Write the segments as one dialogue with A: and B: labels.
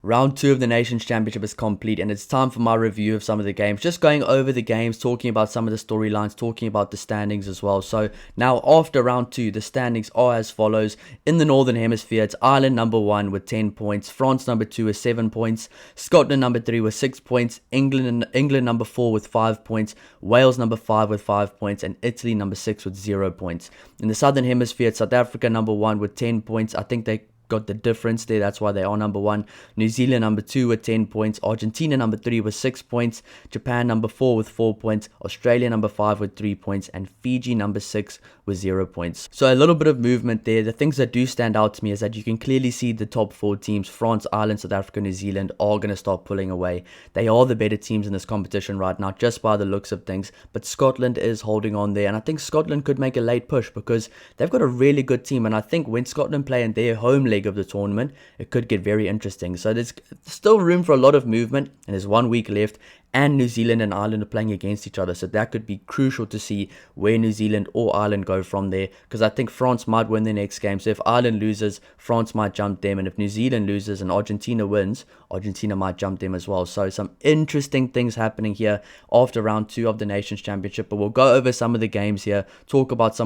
A: Round 2 of the Nations Championship is complete, and it's time for my review of some of the games. Just going over the games, talking about some of the storylines, talking about the standings as well. So now after round 2, the standings are as follows. In the Northern Hemisphere, it's Ireland number 1 with 10 points, France number 2 with 7 points, Scotland number 3 with 6 points, England number 4 with 5 points, Wales number 5 with 5 points, and Italy number 6 with 0 points. In the Southern Hemisphere, it's South Africa number 1 with 10 points. I think they got the difference there. That's why they are number 1. New Zealand number 2 with 10 points. Argentina number 3 with 6 points. Japan number 4 with 4 points. Australia number 5 with 3 points. And Fiji number 6 with 0 points. So a little bit of movement there. The things that do stand out to me is that you can clearly see the top 4 teams, France, Ireland, South Africa, New Zealand, are going to start pulling away. They are the better teams in this competition right now, just by the looks of things. But Scotland is holding on there. And I think Scotland could make a late push because they've got a really good team. And I think when Scotland play in their home leg of the tournament, it could get very interesting. So there's still room for a lot of movement, and there's 1 week left, and New Zealand and Ireland are playing against each other, so that could be crucial to see where New Zealand or Ireland go from there, because I think France might win the next game. So if Ireland loses, France might jump them, and if New Zealand loses and Argentina wins, Argentina might jump them as well. So some interesting things happening here after round 2 of the Nations Championship. But we'll go over some of the games here, talk about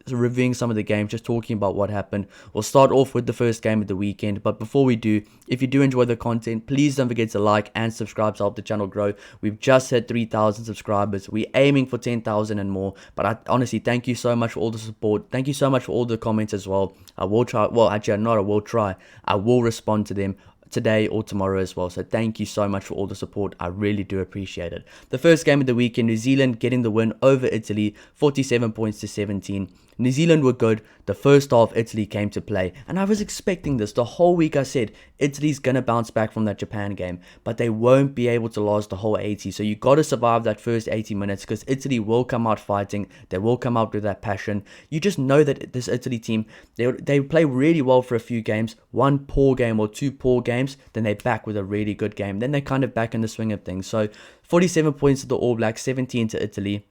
A: reviewing some of the games, just talking about what happened. We'll start off with the first game of the weekend, but before we do, if you do enjoy the content, please don't forget to like and subscribe to help the channel grow. We've just hit 3,000 subscribers. We're aiming for 10,000 and more. But I honestly, thank you so much for all the support. Thank you so much for all the comments as well. I will try. Well, actually, not I will try. I will respond to them today or tomorrow as well. So thank you so much for all the support. I really do appreciate it. The first game of the weekend, New Zealand getting the win over Italy, 47 points to 17. New Zealand were good. The first half, Italy came to play. And I was expecting this. The whole week I said, Italy's going to bounce back from that Japan game. But they won't be able to last the whole 80. So you got to survive that first 80 minutes because Italy will come out fighting. They will come out with that passion. You just know that this Italy team, they play really well for a few games. 1 poor game or 2 poor games. Then they're back with a really good game. Then they're kind of back in the swing of things. So 47 points to the All Blacks, 17 to Italy.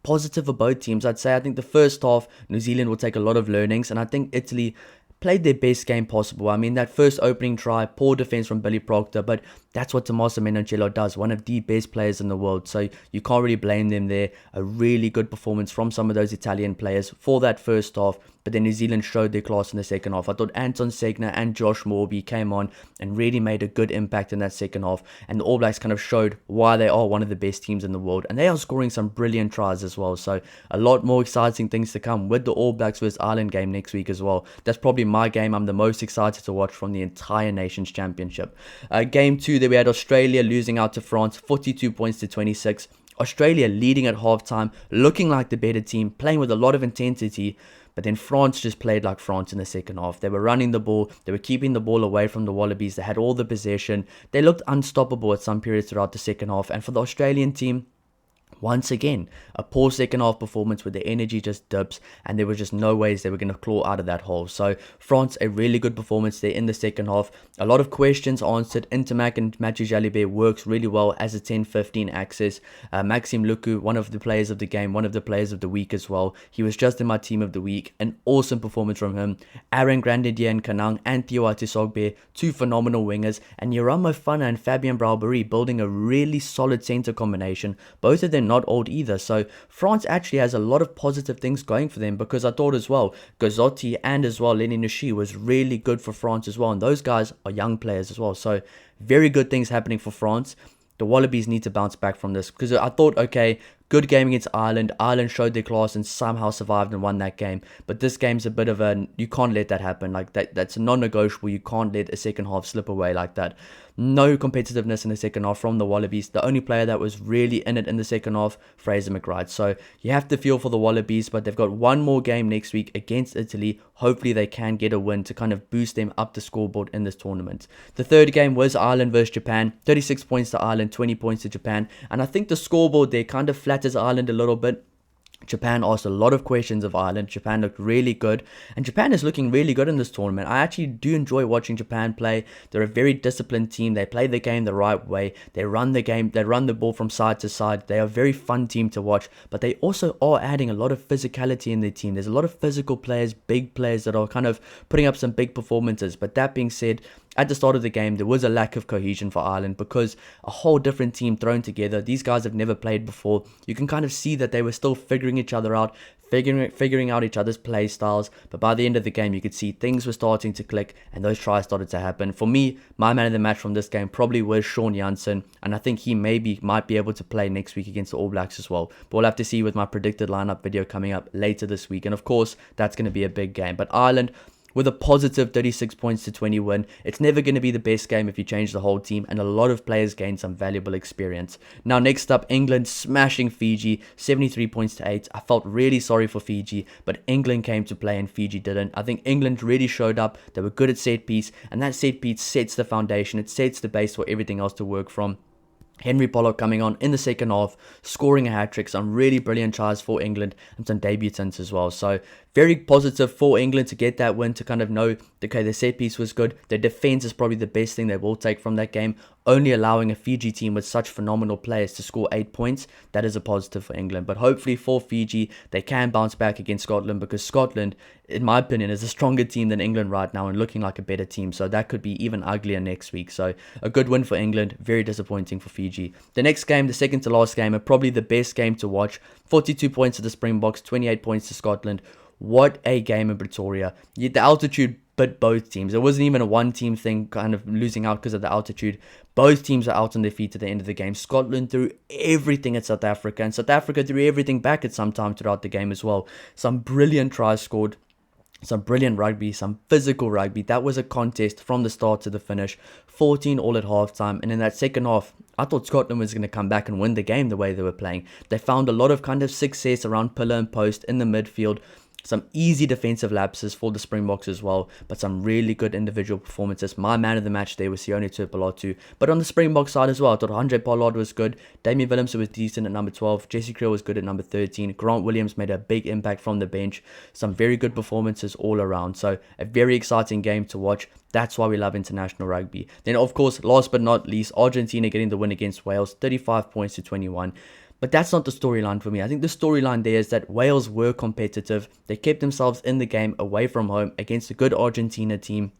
A: Positive for both teams. I'd say I think the first half, New Zealand will take a lot of learnings, and I think Italy played their best game possible. I mean, that first opening try, poor defense from Billy Proctor, but that's what Tommaso Menoncello does, one of the best players in the world, so you can't really blame them there. A really good performance from some of those Italian players for that first half, but then New Zealand showed their class in the second half. I thought Anton Segner and Josh Morby came on and really made a good impact in that second half, and the All Blacks kind of showed why they are one of the best teams in the world, and they are scoring some brilliant tries as well. So a lot more exciting things to come with the All Blacks vs Ireland game next week as well. That's probably my game I'm the most excited to watch from the entire Nations Championship. Game 2, there we had Australia losing out to France, 42 points to 26. Australia leading at halftime, looking like the better team, playing with a lot of intensity. But then France just played like France in the second half. They were running the ball. They were keeping the ball away from the Wallabies. They had all the possession. They looked unstoppable at some periods throughout the second half. And for the Australian team, once again, a poor second half performance where the energy just dips and there was just no ways they were going to claw out of that hole. So France, a really good performance there in the second half. A lot of questions answered. Intermac and Mathieu Jalibert works really well as a 10-15 axis. Maxime Luku, one of the players of the game, one of the players of the week as well. He was just in my team of the week. An awesome performance from him. Aaron Grandidier and Kanang and Theo Atisogbe, 2 phenomenal wingers. And Yoram Mofana and Fabien Braubery building a really solid centre combination. Both of them not old either, so France actually has a lot of positive things going for them, because I thought as well Gazzotti and as well Lenny Nushi was really good for France as well, and those guys are young players as well, so very good things happening for France. The Wallabies need to bounce back from this, because I thought, okay, good game against Ireland. Ireland showed their class and somehow survived and won that game. But this game's a bit of a, you can't let that happen. Like that's a non-negotiable. You can't let a second half slip away like that. No competitiveness in the second half from the Wallabies. The only player that was really in it in the second half, Fraser McRae. So you have to feel for the Wallabies, but they've got one more game next week against Italy. Hopefully they can get a win to kind of boost them up the scoreboard in this tournament. The third game was Ireland versus Japan. 36 points to Ireland, 20 points to Japan. And I think the scoreboard there kind of flatters Ireland a little bit. Japan asked a lot of questions of Ireland. Japan looked really good, and Japan is looking really good in this tournament. I actually do enjoy watching Japan play. They're a very disciplined team. They play the game the right way. They run the game. They run the ball from side to side. They are a very fun team to watch, but they also are adding a lot of physicality in their team. There's a lot of physical players, big players that are kind of putting up some big performances. But that being said, at the start of the game, there was a lack of cohesion for Ireland because a whole different team thrown together. These guys have never played before. You can kind of see that they were still figuring each other out, figuring out each other's play styles. But by the end of the game, you could see things were starting to click and those tries started to happen. For me, my man of the match from this game probably was Sean Janssen, and I think he might be able to play next week against the All Blacks as well. But we'll have to see with my predicted lineup video coming up later this week. And of course, that's going to be a big game. But Ireland, with a positive 36 points to 20 win, it's never going to be the best game if you change the whole team, and a lot of players gain some valuable experience. Now, next up, England smashing Fiji, 73 points to 8. I felt really sorry for Fiji, but England came to play and Fiji didn't. I think England really showed up. They were good at set piece, and that set piece sets the foundation. It sets the base for everything else to work from. Henry Pollock coming on in the second half, scoring a hat-trick, some really brilliant tries for England and some debutants as well. So very positive for England to get that win, to kind of know, okay, their set piece was good. Their defense is probably the best thing they will take from that game. Only allowing a Fiji team with such phenomenal players to score 8 points, that is a positive for England. But hopefully for Fiji, they can bounce back against Scotland, because Scotland, in my opinion, is a stronger team than England right now and looking like a better team. So that could be even uglier next week. So a good win for England, very disappointing for Fiji. The next game, the second to last game, and probably the best game to watch. 42 points to the Springboks, 28 points to Scotland. What a game in Pretoria. The altitude bit both teams. It wasn't even a one-team thing, kind of losing out because of the altitude. Both teams are out on their feet at the end of the game. Scotland threw everything at South Africa, and South Africa threw everything back at some time throughout the game as well. Some brilliant tries scored. Some brilliant rugby, some physical rugby. That was a contest from the start to the finish. 14 all at halftime. And in that second half, I thought Scotland was going to come back and win the game the way they were playing. They found a lot of kind of success around pillar and post in the midfield. Some easy defensive lapses for the Springboks as well, but some really good individual performances. My man of the match there was Sione Tuipulotu. But on the Springbok side as well, I thought Andre Pollard was good. Damian Willemse was decent at number 12. Jesse Kriel was good at number 13. Grant Williams made a big impact from the bench. Some very good performances all around. So a very exciting game to watch. That's why we love international rugby. Then, of course, last but not least, Argentina getting the win against Wales, 35 points to 21. But that's not the storyline for me. I think the storyline there is that Wales were competitive. They kept themselves in the game away from home against a good Argentina team.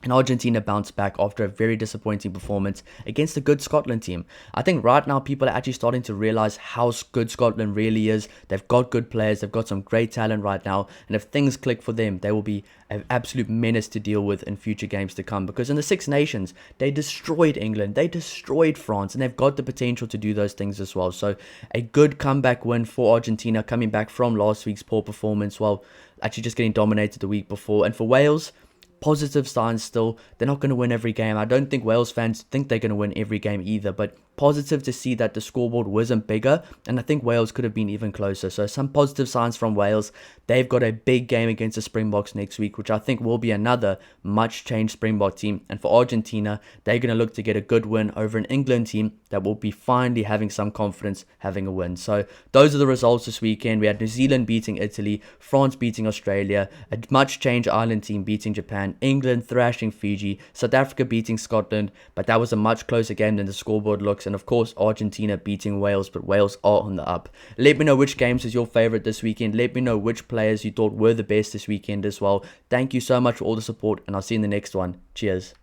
A: And Argentina bounced back after a very disappointing performance against a good Scotland team. I think right now people are actually starting to realize how good Scotland really is. They've got good players. They've got some great talent right now. And if things click for them, they will be an absolute menace to deal with in future games to come. Because in the Six Nations, they destroyed England. They destroyed France. And they've got the potential to do those things as well. So a good comeback win for Argentina, coming back from last week's poor performance. Well, actually just getting dominated the week before. And for Wales, positive signs still. They're not going to win every game. I don't think Wales fans think they're going to win every game either, but positive to see that the scoreboard wasn't bigger, and I think Wales could have been even closer. So some positive signs from Wales. They've got a big game against the Springboks next week, which I think will be another much changed Springbok team. And for Argentina, they're going to look to get a good win over an England team that will be finally having some confidence having a win. So those are the results this weekend. We had New Zealand beating Italy, France beating Australia, a much changed Ireland team beating Japan, England thrashing Fiji, South Africa beating Scotland, but that was a much closer game than the scoreboard looks. And of course, Argentina beating Wales, but Wales are on the up. Let me know which games was your favorite this weekend. Let me know which players you thought were the best this weekend as well. Thank you so much for all the support, and I'll see you in the next one. Cheers.